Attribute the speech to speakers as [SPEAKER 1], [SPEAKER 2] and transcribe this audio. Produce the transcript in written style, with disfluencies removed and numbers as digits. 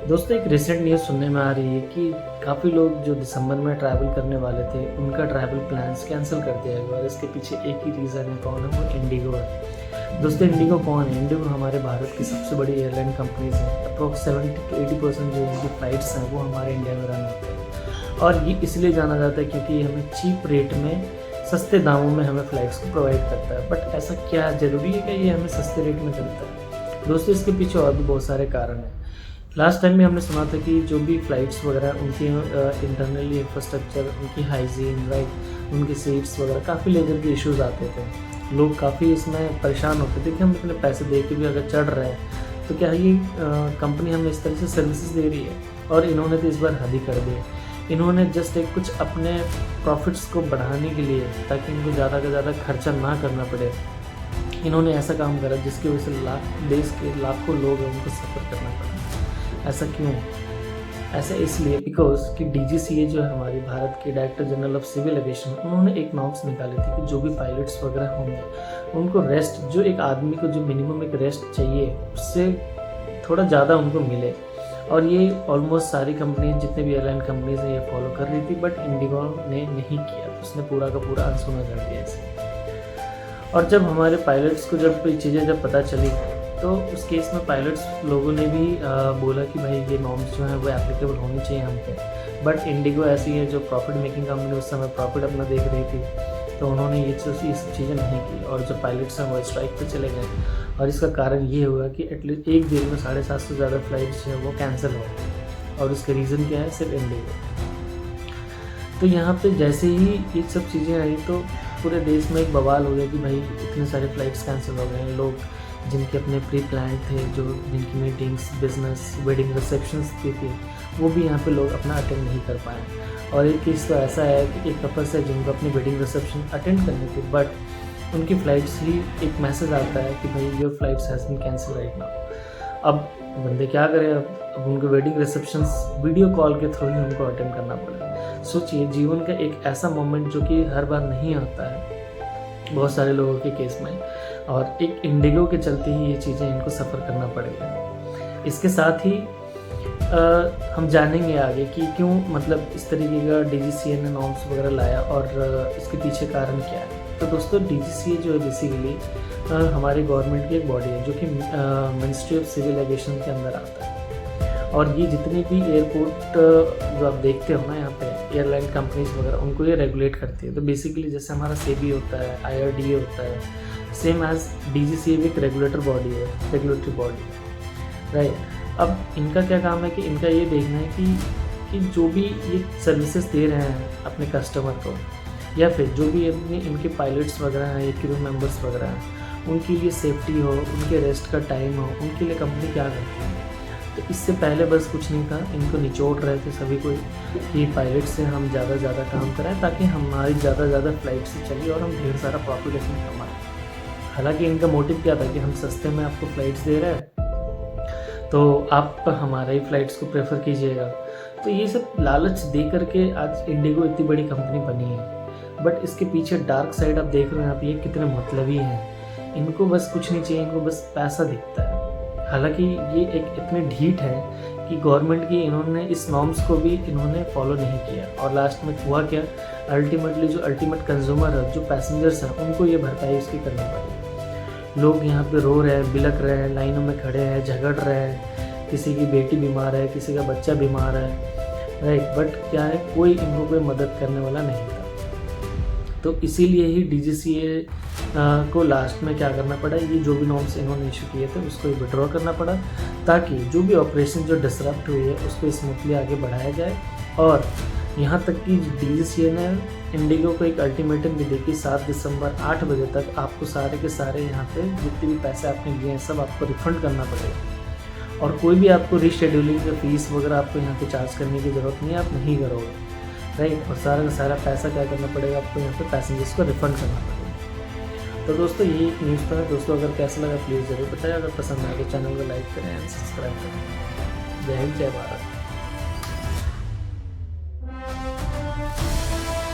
[SPEAKER 1] दोस्तों एक recent news सुनने में आ रही है कि काफ़ी लोग जो दिसंबर में ट्रैवल करने वाले थे उनका ट्रैवल प्लान्स कैंसिल कर दिया गया और इसके पीछे एक ही रीज़न है, कौन है वो इंडिगो है। दोस्तों इंडिगो कौन है? इंडिगो हमारे भारत की सबसे बड़ी एयरलाइन कंपनीज है। अप्रोक्स 70-80% जो इनकी फ़्लाइट्स हैं वो हमारे इंडिया में रन होते हैं और ये इसलिए जाना जाता है क्योंकि हमें चीप रेट में सस्ते दामों में हमें फ़्लाइट्स को प्रोवाइड करता है। बट ऐसा क्या ज़रूरी है कि ये हमें सस्ते रेट में करता है? दोस्तों इसके पीछे और भी बहुत सारे कारण हैं। लास्ट टाइम भी हमने सुना था कि जो भी फ़्लाइट्स वगैरह उनकी इंटरनली इंफ्रास्ट्रक्चर, उनकी हाइजीन, राइट, उनकी सीट्स वगैरह काफ़ी लेवल के इश्यूज़ आते थे। लोग काफ़ी इसमें परेशान होते थे कि हम इतने पैसे दे के भी अगर चढ़ रहे हैं तो क्या ये कंपनी हमें इस तरह से सर्विसेज दे रही है। और इन्होंने तो इस बार हद ही कर दी। इन्होंने जस्ट एक कुछ अपने प्रॉफिट्स को बढ़ाने के लिए, ताकि इनको ज़्यादा से ज़्यादा खर्चा ना करना पड़े, इन्होंने ऐसा काम करा जिसकी वजह से देश के लाखों लोग हैं उनको सफ़र करना पड़ा। ऐसा क्यों? ऐसा इसलिए बिकॉज कि DGCA जो है हमारी भारत के director general of civil aviation, उन्होंने एक नॉर्म्स निकाली थी कि जो भी पायलट्स वगैरह होंगे उनको रेस्ट, जो एक आदमी को जो मिनिमम एक रेस्ट चाहिए उससे थोड़ा ज़्यादा उनको मिले। और ये ऑलमोस्ट सारी कंपनी, जितने भी एयरलाइन कंपनीज हैं, ये फॉलो कर रही थी, बट इंडिगो ने नहीं किया। तो उसने पूरा का पूरा अनसुना कर दिया इसे। और जब हमारे पायलट्स को जब ये चीज़ें जब पता चली तो उस केस में पायलट्स लोगों ने भी बोला कि भाई ये नॉर्म्स जो हैं वो एप्लीकेबल होनी चाहिए हम पे। बट इंडिगो ऐसी है जो प्रॉफिट मेकिंग कंपनी, उस समय प्रॉफिट अपना देख रही थी, तो उन्होंने ये सब चीज़ें नहीं की और जो पायलट्स हैं वो स्ट्राइक पे चले गए। और इसका कारण ये हुआ कि एटलीस्ट एक दिन में 750 से ज़्यादा फ्लाइट्स जो है वो कैंसिल हो गई। और उसका रीज़न क्या है? सिर्फ इंडिगो। तो यहाँ पे जैसे ही ये सब चीज़ें आई तो पूरे देश में एक बवाल हो गया कि भाई इतने सारे फ्लाइट्स कैंसिल हो गए हैं। लोग जिनके अपने प्री प्लान थे, जो जिनकी मीटिंग्स, बिजनेस, वेडिंग रिसेप्शंस की थी, वो भी यहाँ पे लोग अपना अटेंड नहीं कर पाए। और एक केस तो ऐसा है कि एक कपल्स है जिनको अपनी वेडिंग रिसेप्शन अटेंड करनी थी, बट उनकी फ़्लाइट्स ही एक मैसेज आता है कि भाई your flights has been cancel right now. अब बंदे क्या करें? अब उनको वेडिंग रिसेप्शंस वीडियो कॉल के थ्रू ही उनको अटेंड करना पड़ा। सोचिए, जीवन का एक ऐसा मोमेंट जो कि हर बार नहीं आता है बहुत सारे लोगों के केस में, और एक इंडिगो के चलते ही ये चीज़ें इनको सफ़र करना पड़ेगा। इसके साथ ही हम जानेंगे आगे कि क्यों मतलब इस तरीके का DGCA ने नॉर्म्स वगैरह लाया और इसके पीछे कारण क्या है। तो दोस्तों DGCA जो है बेसिकली हमारी गवर्नमेंट की एक बॉडी है जो कि मिनिस्ट्री ऑफ सिविल एविएशन के अंदर आता है। और ये जितने भी एयरपोर्ट जो आप देखते हो ना यहाँ पे एयरलाइन कंपनीज वगैरह, उनको ये रेगुलेट करती है। तो बेसिकली जैसे हमारा SEBI होता है, IRDA होता है, सेम एज DGCA भी एक रेगुलेटर बॉडी है, रेगुलेटरी बॉडी, राइट। अब इनका क्या काम है कि इनका ये देखना है कि जो भी ये सर्विसेज दे रहे हैं अपने कस्टमर को, या फिर जो भी अपने इनके पायलट्स वगैरह हैं या क्रू मेंबर्स वगैरह हैं, उनके लिए सेफ्टी हो, उनके रेस्ट का टाइम हो, उनके लिए कंपनी क्या करती है। तो इससे पहले बस कुछ नहीं था, इनको निचोड़ रहे थे सभी को कि पायलट से हम ज़्यादा से ज़्यादा काम कराएं ताकि हमारी ज़्यादा से ज़्यादा फ्लाइट से चली और हम ढेर सारा प्रॉफिट इसमें कमाएं। हालांकि इनका मोटिव क्या था कि हम सस्ते में आपको फ़्लाइट्स दे रहे हैं तो आप हमारा ही फ़्लाइट्स को प्रेफर कीजिएगा। तो ये सब लालच दे करके आज इंडिगो इतनी बड़ी कंपनी बनी है। बट इसके पीछे डार्क साइड आप देख रहे हैं, आप ये कितने मतलबी हैं। इनको बस कुछ नहीं चाहिए, इनको बस पैसा दिखता है। हालांकि ये एक इतने ढीठ है कि गवर्नमेंट की इन्होंने इस नॉर्म्स को भी इन्होंने फॉलो नहीं किया। और लास्ट में हुआ क्या? अल्टीमेटली जो अल्टीमेट कंज्यूमर है, जो पैसेंजर्स हैं, उनको ये भरपाई उसकी करनी पड़ी। लोग यहाँ पे रो रहे हैं, बिलक रहे हैं, लाइनों में खड़े हैं, झगड़ रहे हैं, किसी की बेटी बीमार है, किसी का बच्चा बीमार है, राइट। बट क्या है, कोई इनको कोई मदद करने वाला नहीं था। तो इसीलिए ही DGCA को लास्ट में क्या करना पड़ा, ये जो भी नॉर्म्स इन्होंने इशू किए थे उसको विड्रॉ करना पड़ा, ताकि जो भी ऑपरेशन जो डिसरप्ट हुई है उसको स्मूथली आगे बढ़ाया जाए। और यहाँ तक कि DGCA ने इंडिगो को एक अल्टीमेटम भी दी कि 7 दिसंबर 8 बजे तक आपको सारे के सारे यहाँ पे जितने भी पैसे आपने लिए हैं सब आपको रिफंड करना पड़ेगा। और कोई भी आपको रीशेड्यूलिंग का फीस वगैरह आपको यहाँ पे चार्ज करने की ज़रूरत नहीं है, आप नहीं करोगे, राइट। और सारा का सारा पैसा क्या करना पड़ेगा आपको, यहाँ पे पैसेंजर्स को रिफंड करना पड़ेगा। तो दोस्तों ये न्यूज़ था। दोस्तों अगर कैसा लगा प्लीज़ ज़रूर बताएं। अगर पसंद आए तो चैनल को लाइक करें एंड सब्सक्राइब करें। जय हिंद, जय भारत।